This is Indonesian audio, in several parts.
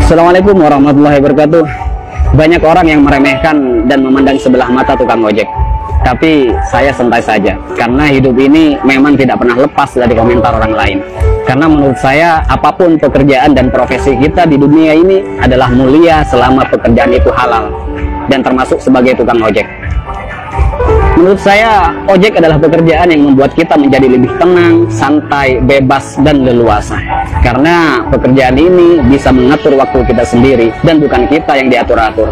Assalamualaikum warahmatullahi wabarakatuh. Banyak orang yang meremehkan dan memandang sebelah mata tukang ojek. Tapi saya santai saja, karena hidup ini memang tidak pernah lepas dari komentar orang lain. Karena menurut saya, apapun pekerjaan dan profesi kita di dunia ini adalah mulia selama pekerjaan itu halal, dan termasuk sebagai tukang ojek. Menurut saya, ojek adalah pekerjaan yang membuat kita menjadi lebih tenang, santai, bebas, dan leluasa. Karena pekerjaan ini bisa mengatur waktu kita sendiri, dan bukan kita yang diatur-atur.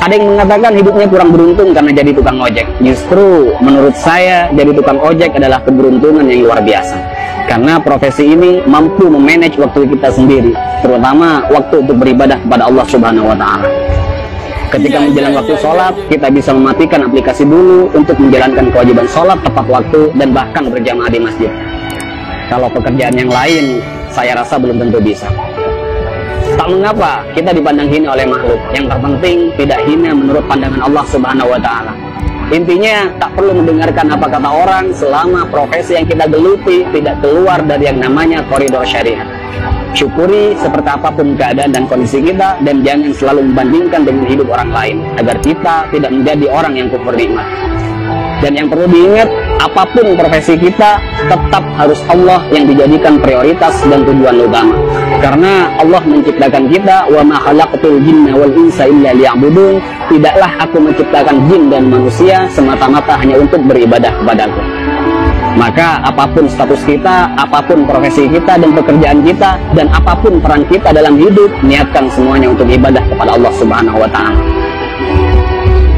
Ada yang mengatakan hidupnya kurang beruntung karena jadi tukang ojek. Justru menurut saya, jadi tukang ojek adalah keberuntungan yang luar biasa. Karena profesi ini mampu memanage waktu kita sendiri, terutama waktu untuk beribadah kepada Allah Subhanahu wa Ta'ala. Ketika menjelang waktu sholat, kita bisa mematikan aplikasi dulu untuk menjalankan kewajiban sholat tepat waktu dan bahkan berjamaah di masjid. Kalau pekerjaan yang lain, saya rasa belum tentu bisa. Tak mengapa kita dipandang hina oleh makhluk, yang terpenting tidak hina menurut pandangan Allah Subhanahu wa Ta'ala. Intinya, tak perlu mendengarkan apa kata orang selama profesi yang kita geluti tidak keluar dari yang namanya koridor syariat. Syukuri seperti apapun keadaan dan kondisi kita, dan jangan selalu membandingkan dengan hidup orang lain, agar kita tidak menjadi orang yang kufur nikmat. Dan yang perlu diingat, apapun profesi kita, tetap harus Allah yang dijadikan prioritas dan tujuan utama. Karena Allah menciptakan kita, wa ma khalaqtul jinna wal insa illa liya'budun. Tidaklah aku menciptakan jin dan manusia semata-mata hanya untuk beribadah kepadaku. Maka apapun status kita, apapun profesi kita dan pekerjaan kita, dan apapun peran kita dalam hidup, niatkan semuanya untuk ibadah kepada Allah Subhanahu wa Ta'ala.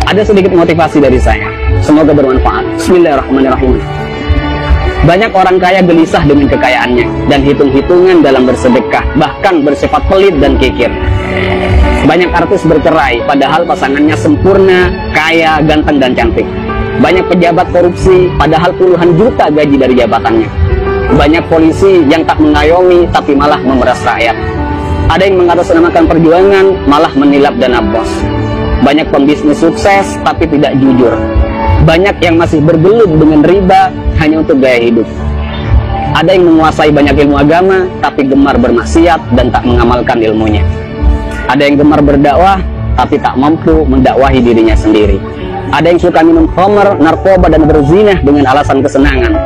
Ada sedikit motivasi dari saya, semoga bermanfaat. Bismillahirrahmanirrahim. Banyak orang kaya gelisah dengan kekayaannya dan hitung-hitungan dalam bersedekah, bahkan bersifat pelit dan kikir. Banyak artis bercerai padahal pasangannya sempurna, kaya, ganteng, dan cantik. Banyak pejabat korupsi padahal puluhan juta gaji dari jabatannya. Banyak polisi yang tak mengayomi tapi malah memeras rakyat. Ada yang mengatasnamakan perjuangan malah menilap dana bos. Banyak pembisnis sukses tapi tidak jujur. Banyak yang masih bergelut dengan riba hanya untuk gaya hidup. Ada yang menguasai banyak ilmu agama tapi gemar bermaksiat dan tak mengamalkan ilmunya. Ada yang gemar berdakwah tapi tak mampu mendakwahi dirinya sendiri. Ada yang suka minum khamr, narkoba, dan berzinah dengan alasan kesenangan.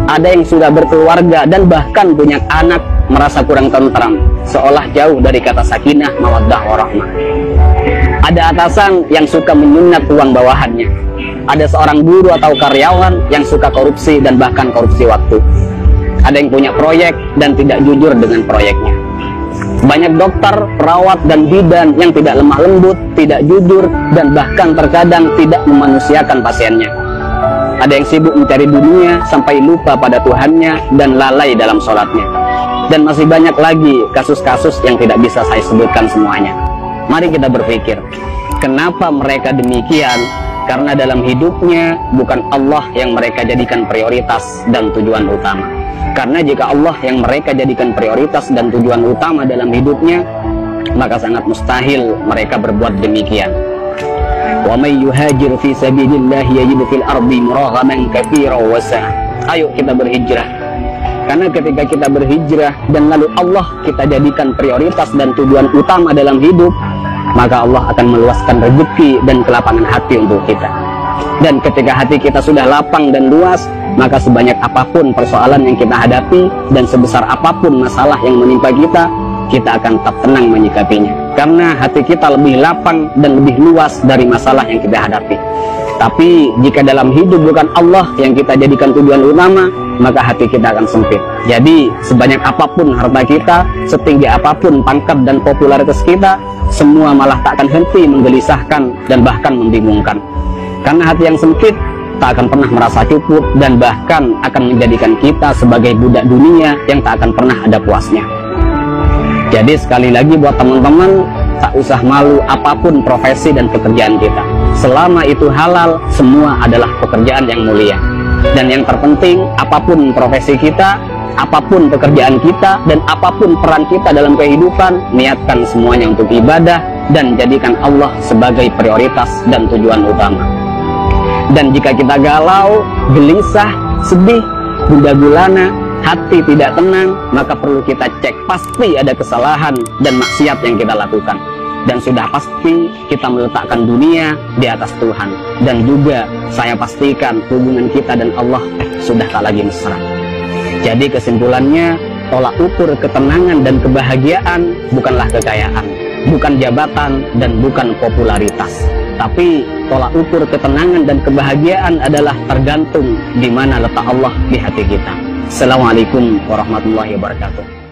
Ada yang sudah berkeluarga dan bahkan punya anak merasa kurang tentram, seolah jauh dari kata sakinah, mawaddah, warahmah. Ada atasan yang suka menyunat uang bawahannya. Ada seorang guru atau karyawan yang suka korupsi dan bahkan korupsi waktu. Ada yang punya proyek dan tidak jujur dengan proyeknya. Banyak dokter, perawat, dan bidan yang tidak lemah lembut, tidak jujur, dan bahkan terkadang tidak memanusiakan pasiennya. Ada yang sibuk mencari dunia sampai lupa pada Tuhannya dan lalai dalam sholatnya. Dan masih banyak lagi kasus-kasus yang tidak bisa saya sebutkan semuanya. Mari kita berpikir, kenapa mereka demikian? Karena dalam hidupnya bukan Allah yang mereka jadikan prioritas dan tujuan utama. Karena jika Allah yang mereka jadikan prioritas dan tujuan utama dalam hidupnya, maka sangat mustahil mereka berbuat demikian. Wa may yuhajir fi sabilillah yajid fil ardi muraghaman katsiran wa sa'a. Ayo kita berhijrah. Karena ketika kita berhijrah dan lalu Allah kita jadikan prioritas dan tujuan utama dalam hidup, maka Allah akan meluaskan rezeki dan kelapangan hati untuk kita. Dan ketika hati kita sudah lapang dan luas, maka sebanyak apapun persoalan yang kita hadapi dan sebesar apapun masalah yang menimpa kita, kita akan tetap tenang menyikapinya. Karena hati kita lebih lapang dan lebih luas dari masalah yang kita hadapi. Tapi jika dalam hidup bukan Allah yang kita jadikan tujuan utama, maka hati kita akan sempit. Jadi sebanyak apapun harta kita, setinggi apapun pangkat dan popularitas kita, semua malah tak akan henti menggelisahkan dan bahkan membingungkan. Karena hati yang sempit tak akan pernah merasa cukup dan bahkan akan menjadikan kita sebagai budak dunia yang tak akan pernah ada puasnya. Jadi sekali lagi buat teman-teman, tak usah malu apapun profesi dan pekerjaan kita. Selama itu halal, semua adalah pekerjaan yang mulia. Dan yang terpenting, apapun profesi kita, apapun pekerjaan kita, dan apapun peran kita dalam kehidupan, niatkan semuanya untuk ibadah dan jadikan Allah sebagai prioritas dan tujuan utama. Dan jika kita galau, gelisah, sedih, gundah gulana, hati tidak tenang, maka perlu kita cek, pasti ada kesalahan dan maksiat yang kita lakukan. Dan sudah pasti kita meletakkan dunia di atas Tuhan. Dan juga saya pastikan hubungan kita dan Allah sudah tak lagi mesra. Jadi kesimpulannya, tolak ukur ketenangan dan kebahagiaan bukanlah kekayaan, bukan jabatan, dan bukan popularitas. Tapi tolak ukur ketenangan dan kebahagiaan adalah tergantung di mana letak Allah di hati kita. Assalamualaikum warahmatullahi wabarakatuh.